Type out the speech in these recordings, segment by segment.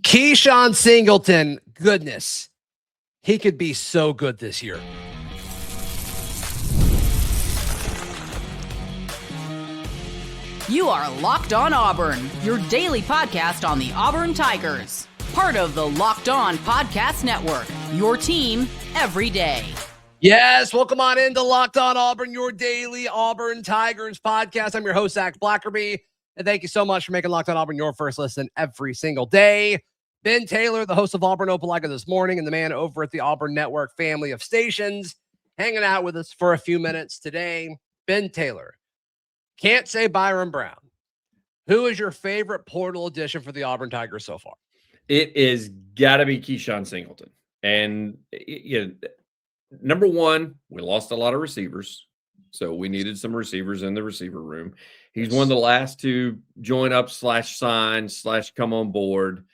Keshaun Singleton, goodness, he could be so good this year. You are Locked On Auburn, your daily podcast on the Auburn Tigers. Part of the Locked On Podcast Network, your team every day. Yes, welcome on into Locked On Auburn, your daily Auburn Tigers podcast. I'm your host, Alex Blackerby, and thank you so much for making Locked On Auburn your first listen every single day. Ben Taylor, the host of Auburn Opelika This Morning, and the man over at the Auburn Network family of stations, hanging out with us for a few minutes today. Ben Taylor. Can't say Byrum Brown. Who is your favorite portal addition for the Auburn Tigers so far? It is got to be Keshaun Singleton. And number one, we lost a lot of receivers, so we needed some receivers in the receiver room. He's one of the last to join up / sign / come on board.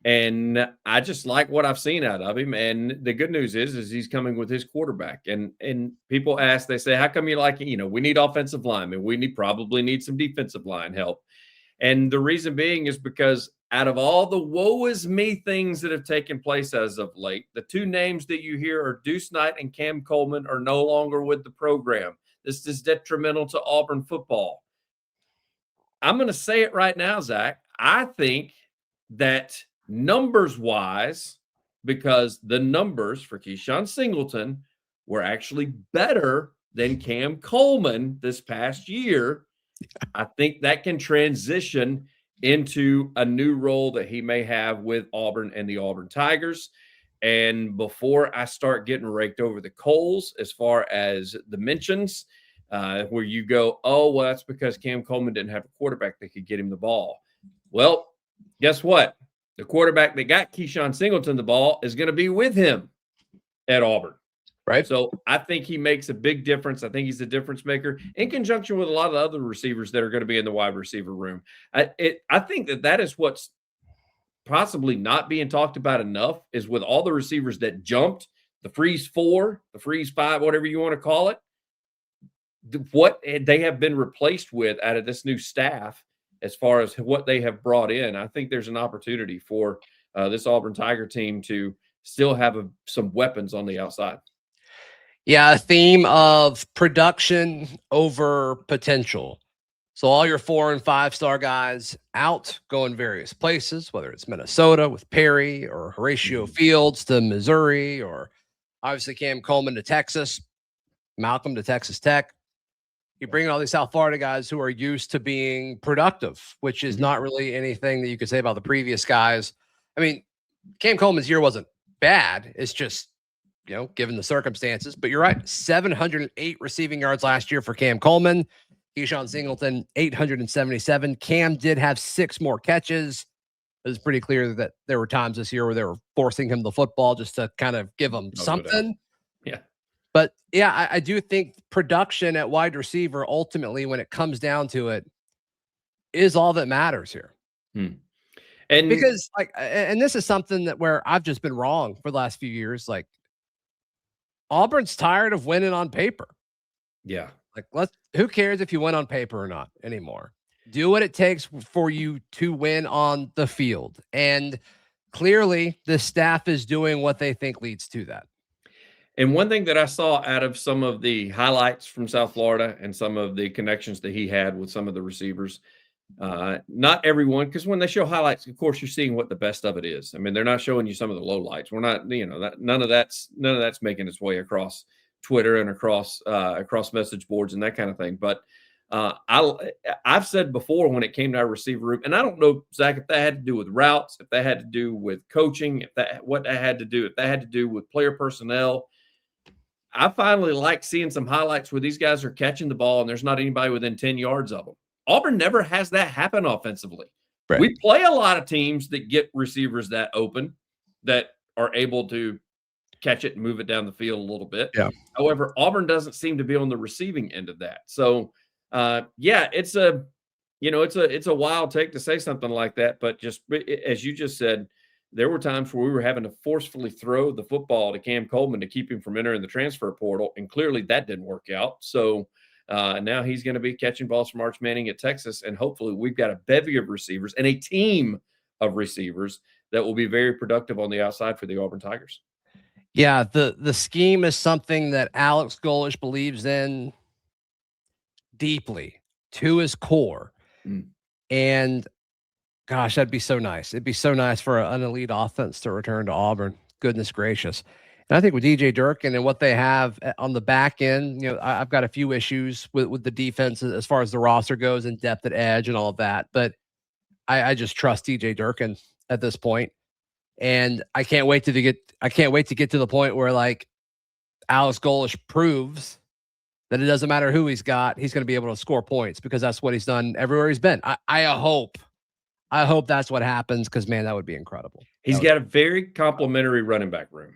And I just like what I've seen out of him. And the good news is he's coming with his quarterback. And people ask, they say, how come you like, we need offensive linemen. We probably need some defensive line help. And the reason being is because out of all the woe is me things that have taken place as of late, the two names that you hear are Deuce Knight and Cam Coleman are no longer with the program. This is detrimental to Auburn football. I'm going to say it right now, Zach. I think that numbers-wise, because the numbers for Keshaun Singleton were actually better than Cam Coleman this past year, I think that can transition into a new role that he may have with Auburn and the Auburn Tigers. And before I start getting raked over the coals as far as the mentions, where you go, oh, well, that's because Cam Coleman didn't have a quarterback that could get him the ball. Well, guess what? The quarterback that got Keshaun Singleton the ball is going to be with him at Auburn. Right. So I think he makes a big difference. I think he's a difference maker in conjunction with a lot of the other receivers that are going to be in the wide receiver room. I think that is what's possibly not being talked about enough is with all the receivers that jumped, the freeze 4, the freeze 5, whatever you want to call it, what they have been replaced with out of this new staff as far as what they have brought in. I think there's an opportunity for this Auburn Tiger team to still have some weapons on the outside. Yeah, a theme of production over potential. So all your 4- and 5-star guys out going various places, whether it's Minnesota with Perry or Horatio Fields to Missouri, or obviously Cam Coleman to Texas, Malcolm to Texas Tech. You bring in all these South Florida guys who are used to being productive, which is not really anything that you could say about the previous guys. I mean, Cam Coleman's year wasn't bad. It's just, given the circumstances. But you're right, 708 receiving yards last year for Cam Coleman. Keshaun Singleton, 877. Cam did have 6 more catches. It was pretty clear that there were times this year where they were forcing him the football just to kind of give him something. Yeah. But yeah, I do think production at wide receiver, ultimately, when it comes down to it, is all that matters here. And because and this is something that where I've just been wrong for the last few years. Like, Auburn's tired of winning on paper. Yeah. Like, who cares if you win on paper or not anymore? Do what it takes for you to win on the field. And clearly the staff is doing what they think leads to that. And one thing that I saw out of some of the highlights from South Florida and some of the connections that he had with some of the receivers, not everyone, because when they show highlights, of course, you're seeing what the best of it is. I mean, they're not showing you some of the lowlights. We're not, none of that's making its way across Twitter and across message boards and that kind of thing. But I've said before when it came to our receiver room, and I don't know, Zach, if that had to do with routes, if that had to do with coaching, if that had to do with player personnel. I finally like seeing some highlights where these guys are catching the ball and there's not anybody within 10 yards of them. Auburn never has that happen offensively. Right. We play a lot of teams that get receivers that open, that are able to catch it and move it down the field a little bit. Yeah. However, Auburn doesn't seem to be on the receiving end of that. So, it's a wild take to say something like that. But just as you just said, there were times where we were having to forcefully throw the football to Cam Coleman to keep him from entering the transfer portal, and clearly that didn't work out. So now he's going to be catching balls from Arch Manning at Texas, and hopefully we've got a bevy of receivers and a team of receivers that will be very productive on the outside for the Auburn Tigers. Yeah, the scheme is something that Alex Golesh believes in deeply to his core. And gosh, that'd be so nice. It'd be so nice for an elite offense to return to Auburn. Goodness gracious. And I think with DJ Durkin and what they have on the back end, I've got a few issues with the defense as far as the roster goes and depth at edge and all of that. But I just trust DJ Durkin at this point. And I can't wait to get to the point where like Alex Golesh proves that it doesn't matter who he's got, he's going to be able to score points because that's what he's done everywhere he's been. I hope that's what happens because, man, that would be incredible. He's got a very complimentary running back room.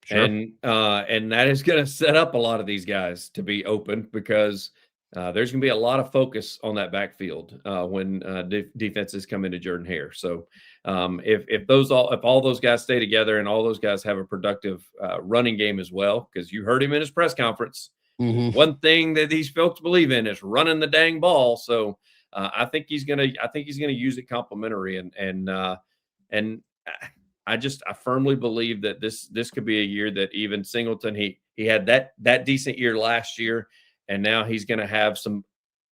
Sure. And that is going to set up a lot of these guys to be open because there's going to be a lot of focus on that backfield when defenses come into Jordan-Hare. So if all those guys stay together and all those guys have a productive running game as well, because you heard him in his press conference, one thing that these folks believe in is running the dang ball. So I think he's gonna use it complimentary and I firmly believe that this could be a year that even Singleton, he had that decent year last year, and now he's going to have some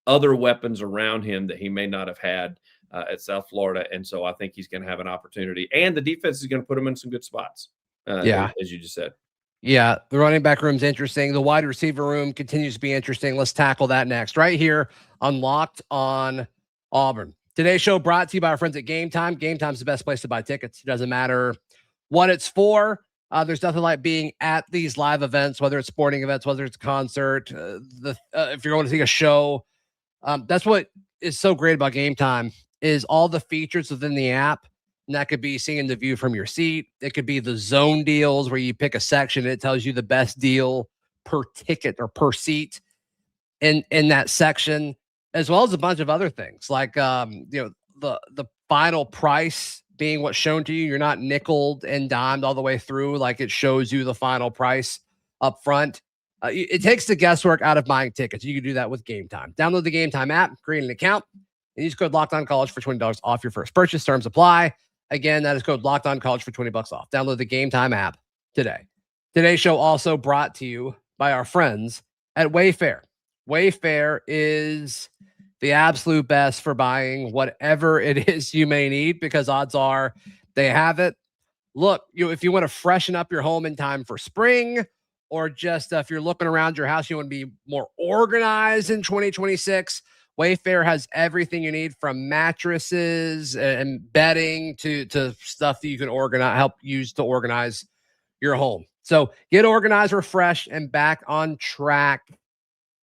other weapons around him that he may not have had at South Florida, and so I think he's going to have an opportunity, and the defense is going to put him in some good spots. As you just said. Yeah, the running back room's interesting. The wide receiver room continues to be interesting. Let's tackle that next, right here on Locked on Auburn. Today's show brought to you by our friends at Game Time. Game Time's the best place to buy tickets. It doesn't matter what it's for. There's nothing like being at these live events, whether it's sporting events, whether it's a concert, if you're going to see a show. That's what is so great about Game Time is all the features within the app. And that could be seeing the view from your seat. It could be the zone deals where you pick a section and it tells you the best deal per ticket or per seat in that section, as well as a bunch of other things like the final price being what's shown to you. You're not nickeled and dimed all the way through. Like it shows you the final price up front. It takes the guesswork out of buying tickets. You can do that with Game Time. Download the Game Time app, create an account, and use code LOCKEDONCollege for $20 off your first purchase. Terms apply. Again, that is code LOCKEDONCollege for $20 off. Download the Game Time app today. Today's show also brought to you by our friends at Wayfair. Wayfair is the absolute best for buying whatever it is you may need because odds are they have it. Look, if you want to freshen up your home in time for spring, or just if you're looking around your house, you want to be more organized in 2026, Wayfair has everything you need from mattresses and bedding to stuff that you can help use to organize your home. So get organized, refreshed, and back on track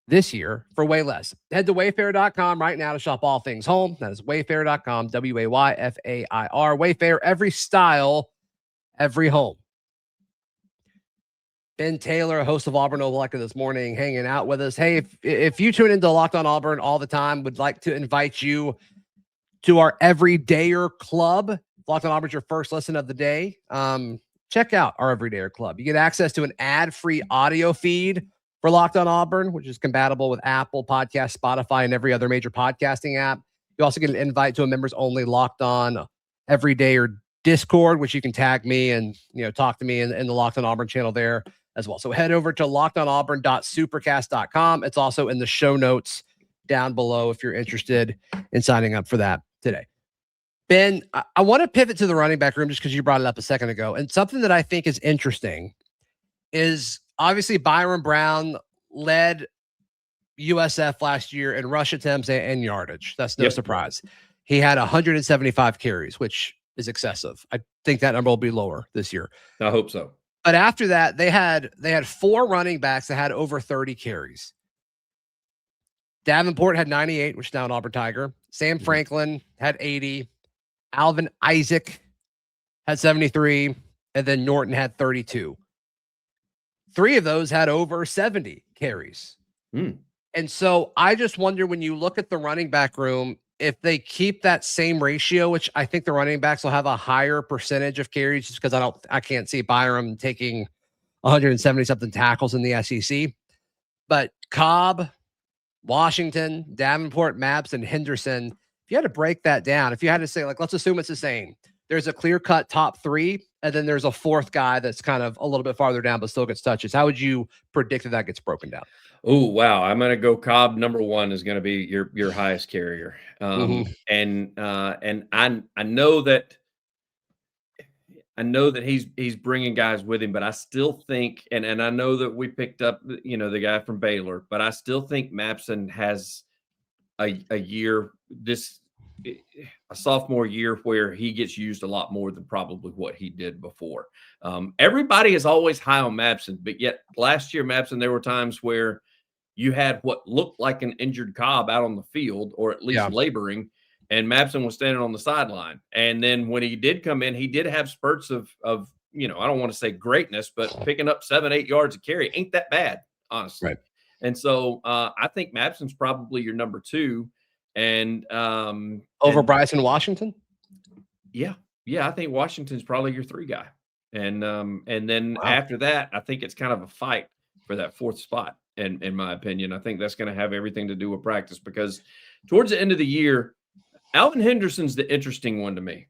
this year for way less. Head to wayfair.com right now to shop all things home. That is wayfair.com, Wayfair. Wayfair, every style, every home. Ben Taylor, host of Auburn Overlector this morning, hanging out with us. Hey, if you tune into Locked on Auburn all the time, would like to invite you to our Everydayer Club. Locked on Auburn's your first listen of the day. Check out our Everydayer Club. You get access to an ad-free audio feed for Locked on Auburn, which is compatible with Apple Podcasts, Spotify, and every other major podcasting app. You also get an invite to a members-only Locked on Everydayer Discord, which you can tag me and talk to me in the Locked on Auburn channel there as well. So head over to lockedonauburn.supercast.com. It's also in the show notes down below if you're interested in signing up for that today. Ben, I want to pivot to the running back room just because you brought it up a second ago. And something that I think is interesting is obviously Byrum Brown led USF last year in rush attempts and yardage. That's no surprise. He had 175 carries, which is excessive. I think that number will be lower this year. I hope so. But after that, they had 4 running backs that had over 30 carries. Davenport had 98, which is now an Auburn Tiger. Sam Franklin had 80. Alvin Isaac had 73. And then Norton had 32. 3 of those had over 70 carries. And so I just wonder, when you look at the running back room, if they keep that same ratio, which I think the running backs will have a higher percentage of carries, just because I can't see Byrum taking 170 something tackles in the SEC. But Cobb, Washington, Davenport, Mabson, Henderson, if you had to break that down, if you had to say, like, let's assume it's the same, there's a clear-cut top 3, and then there's a 4th guy that's kind of a little bit farther down but still gets touches. How would you predict that gets broken down? Oh, wow. I'm going to go Cobb. Number 1 is going to be your highest carrier. And I know that he's bringing guys with him, but I still think, and I know that we picked up, the guy from Baylor, but I still think Mabson has a year, a sophomore year where he gets used a lot more than probably what he did before. Everybody is always high on Mabson, but yet last year, Mabson, there were times where you had what looked like an injured Cobb out on the field, or at least laboring, and Mabson was standing on the sideline. And then when he did come in, he did have spurts of I don't want to say greatness, but picking up 7-8 yards a carry ain't that bad, honestly. Right. And so I think Mabson's probably your number 2. And over Bryson Washington? Yeah. I think Washington's probably your 3 guy. And then after that, I think it's kind of a fight for that 4th spot. And in my opinion, I think that's going to have everything to do with practice, because towards the end of the year, Alvin Henderson's the interesting one to me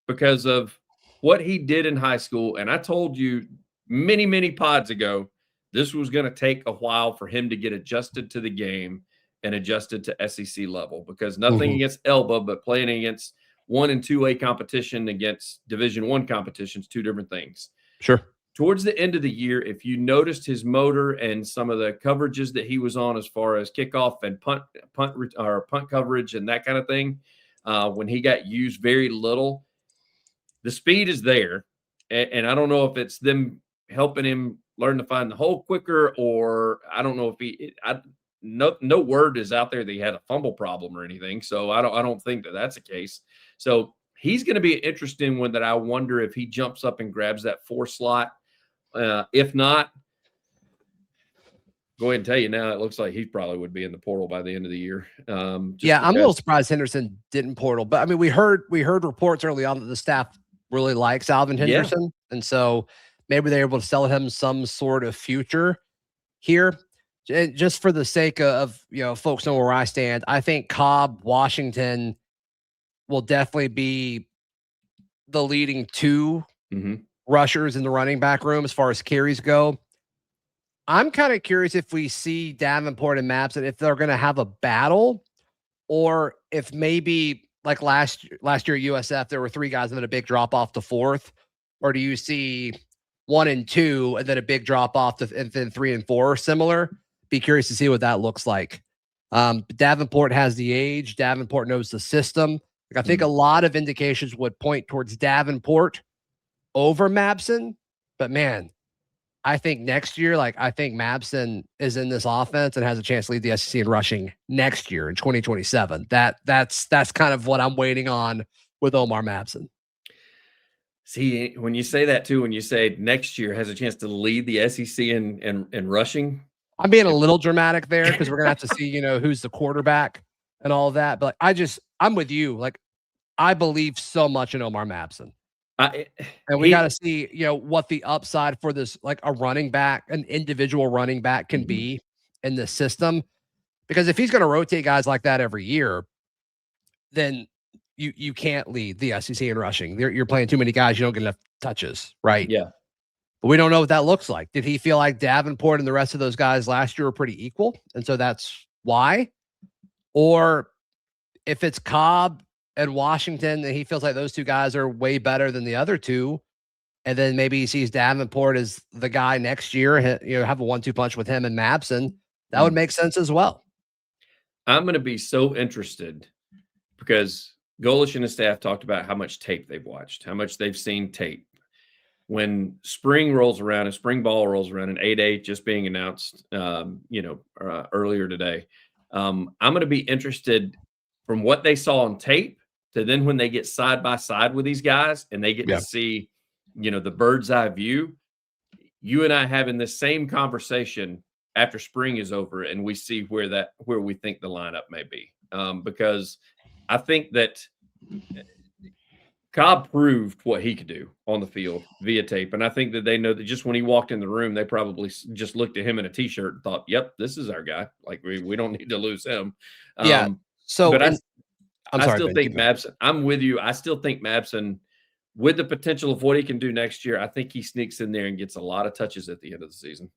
because of what he did in high school. And I told you many, many pods ago, this was going to take a while for him to get adjusted to the game and adjusted to SEC level, because nothing against Elba, but playing against 1 and 2A competition against Division I competitions, 2 different things. Sure. Towards the end of the year, if you noticed his motor and some of the coverages that he was on as far as kickoff and punt coverage and that kind of thing, when he got used very little, the speed is there. And I don't know if it's them helping him learn to find the hole quicker, or I don't know if no word is out there that he had a fumble problem or anything. So I don't think that that's the case. So he's going to be an interesting one that I wonder if he jumps up and grabs that 4 slot. If not, go ahead and tell you now, it looks like he probably would be in the portal by the end of the year. I'm a little surprised Henderson didn't portal, but I mean, we heard reports early on that the staff really likes Alvin Henderson, and so maybe they're able to sell him some sort of future here. And just for the sake of folks know where I stand, I think Cobb, Washington will definitely be the leading 2 rushers in the running back room as far as carries go. I'm kind of curious if we see Davenport and Mabson, if they're going to have a battle, or if maybe like last year at USF, there were 3 guys and then a big drop off to 4th, or do you see 1 and 2 and then a big drop off to and then 3 and 4 similar? Be curious to see what that looks like. Davenport has the age. Davenport knows the system. Like, I think a lot of indications would point towards Davenport over Mabson, but man, I think next year, I think Mabson is in this offense and has a chance to lead the SEC in rushing next year in 2027. That's kind of what I'm waiting on with Omar Mabson. See, when you say that too, when you say next year has a chance to lead the SEC in rushing, I'm being a little dramatic there because we're gonna have to see, who's the quarterback and all of that. But I'm with you. I believe so much in Omar Mabson. And we got to see, what the upside for this, a running back, an individual running back can be in the system. Because if he's going to rotate guys like that every year, then you can't lead the SEC in rushing. You're playing too many guys. You don't get enough touches, right? Yeah. But we don't know what that looks like. Did he feel like Davenport and the rest of those guys last year were pretty equal, and so that's why? Or if it's Cobb and Washington, and he feels like those 2 guys are way better than the other 2, and then maybe he sees Davenport as the guy next year, have a 1-2 punch with him and Mabson, that would make sense as well. I'm going to be so interested because Golesh and his staff talked about how much tape they've watched, how much they've seen tape. When spring rolls around and spring ball rolls around and 8A just being announced, earlier today, I'm going to be interested from what they saw on tape to then when they get side by side with these guys and they get to see, the bird's eye view. You and I having this same conversation after spring is over, and we see where we think the lineup may be, because I think that Cobb proved what he could do on the field via tape. And I think that they know that just when he walked in the room, they probably just looked at him in a t-shirt and thought, yep, this is our guy. We don't need to lose him. So, but I still think Mabson, I'm with you. I still think Mabson with the potential of what he can do next year, I think he sneaks in there and gets a lot of touches at the end of the season.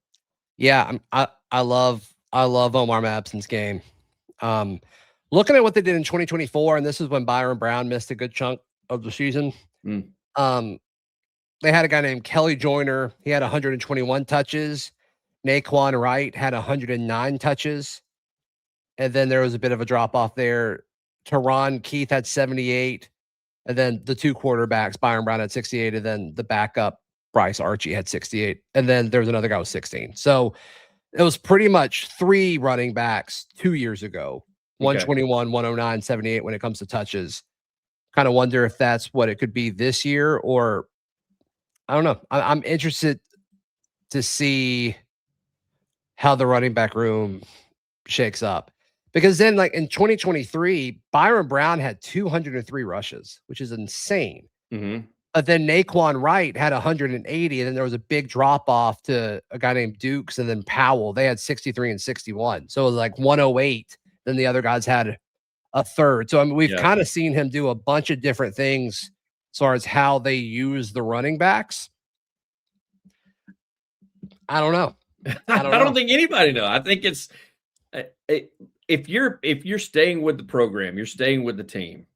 Yeah, I love Omar Mabson's game. Looking at what they did in 2024, and this is when Byrum Brown missed a good chunk of the season. They had a guy named Kelly Joyner. He had 121 touches. Naquan Wright had 109 touches. And then there was a bit of a drop off there. Teron Keith had 78. And then the two quarterbacks, Byrum Brown had 68. And then the backup, Bryce Archie, had 68. And then there was another guy with 16. So it was pretty much 3 running backs 2 years ago. 121, 109, 78 when it comes to touches. Kind of wonder if that's what it could be this year, or I don't know. I'm interested to see how the running back room shakes up, because then, like in 2023, Byrum Brown had 203 rushes, which is insane. But then Naquan Wright had 180, and then there was a big drop off to a guy named Dukes, and then Powell. They had 63 and 61, so it was like 108. Then the other guys had a third. So I mean, we've kind of seen him do a bunch of different things as far as how they use the running backs. I don't know. I don't think anybody knows. I think it's if you're staying with the program, you're staying with the team.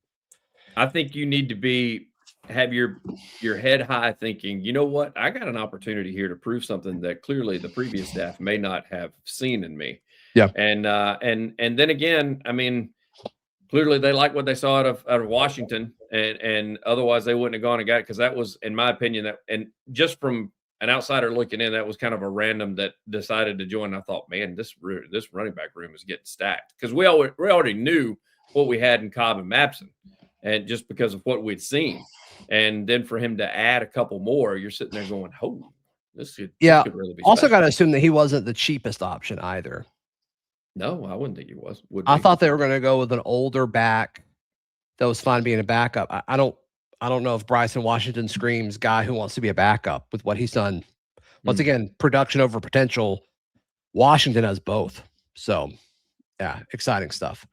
I think you need to have your head high, thinking, you know what, I got an opportunity here to prove something that clearly the previous staff may not have seen in me. Yeah. And then again, I mean, clearly they like what they saw out of Washington, and otherwise they wouldn't have gone and got it, because that was, in my opinion, that, and just from an outsider looking in, that was kind of a random that decided to join. I thought, man, this running back room is getting stacked, because we already knew what we had in Cobb and Mabson, and just because of what we'd seen, and then for him to add a couple more, you're sitting there going, oh, this could really be also special. got to assume that he wasn't the cheapest option either. No, I wouldn't think he was. I thought they were going to go with an older back that was fine being a backup. I don't know if Bryson Washington screams guy who wants to be a backup with what he's done. Once again, production over potential. Washington has both. So, yeah, exciting stuff.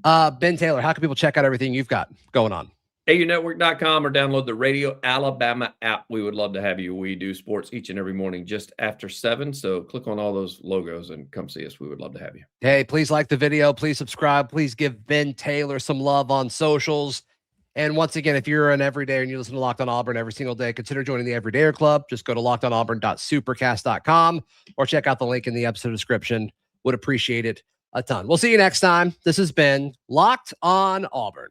Ben Taylor, how can people check out everything you've got going on? AUnetwork.com, or download the Radio Alabama app. We would love to have you. We do sports each and every morning just after 7. So click on all those logos and come see us. We would love to have you. Hey, please like the video. Please subscribe. Please give Ben Taylor some love on socials. And once again, if you're an everyday and you listen to Locked on Auburn every single day, consider joining the Everydayer Club. Just go to lockedonauburn.supercast.com or check out the link in the episode description. Would appreciate it a ton. We'll see you next time. This has been Locked on Auburn.